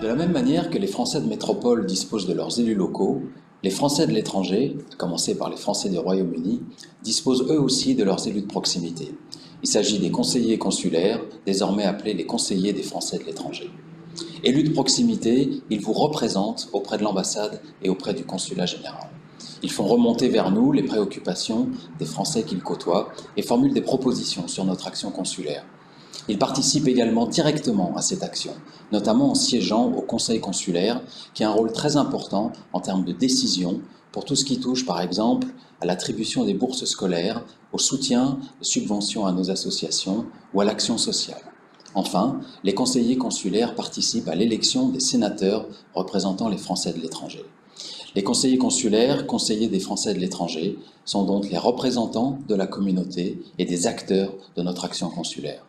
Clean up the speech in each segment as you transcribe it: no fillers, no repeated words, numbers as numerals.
la même manière que les Français de métropole disposent de leurs élus locaux, les Français de l'étranger, à commencer par les Français du Royaume-Uni, disposent eux aussi de leurs élus de proximité. Il s'agit des conseillers consulaires, désormais appelés les conseillers des Français de l'étranger. Élus de proximité, ils vous représentent auprès de l'ambassade et auprès du consulat général. Ils font remonter vers nous les préoccupations des Français qu'ils côtoient et formulent des propositions sur notre action consulaire. Ils participent également directement à cette action, notamment en siégeant au Conseil consulaire, qui a un rôle très important en termes de décision pour tout ce qui touche, par exemple, à l'attribution des bourses scolaires, au soutien de subventions à nos associations ou à l'action sociale. Enfin, les conseillers consulaires participent à l'élection des sénateurs représentant les Français de l'étranger. Les conseillers consulaires, conseillers des Français de l'étranger, sont donc les représentants de la communauté et des acteurs de notre action consulaire.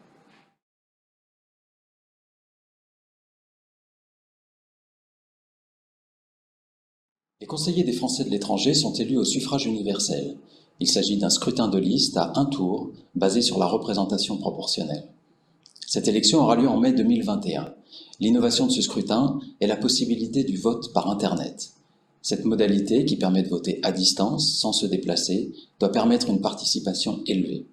Les conseillers des Français de l'étranger sont élus au suffrage universel. Il s'agit d'un scrutin de liste à un tour, basé sur la représentation proportionnelle. Cette élection aura lieu en mai 2021. L'innovation de ce scrutin est la possibilité du vote par Internet. Cette modalité, qui permet de voter à distance, sans se déplacer, doit permettre une participation élevée.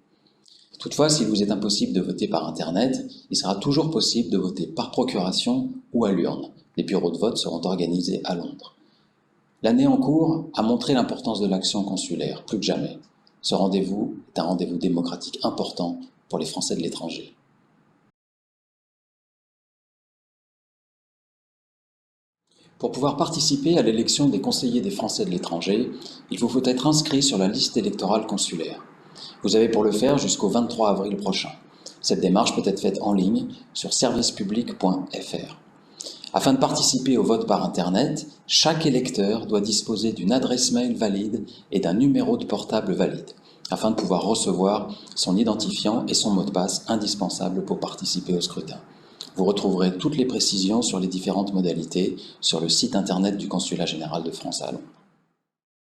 Toutefois, s'il vous est impossible de voter par Internet, il sera toujours possible de voter par procuration ou à l'urne. Les bureaux de vote seront organisés à Londres. L'année en cours a montré l'importance de l'action consulaire, plus que jamais. Ce rendez-vous est un rendez-vous démocratique important pour les Français de l'étranger. Pour pouvoir participer à l'élection des conseillers des Français de l'étranger, il vous faut être inscrit sur la liste électorale consulaire. Vous avez pour le faire jusqu'au 23 avril prochain. Cette démarche peut être faite en ligne sur servicepublic.fr. Afin de participer au vote par Internet, chaque électeur doit disposer d'une adresse mail valide et d'un numéro de portable valide, afin de pouvoir recevoir son identifiant et son mot de passe indispensables pour participer au scrutin. Vous retrouverez toutes les précisions sur les différentes modalités sur le site internet du Consulat général de France à Londres.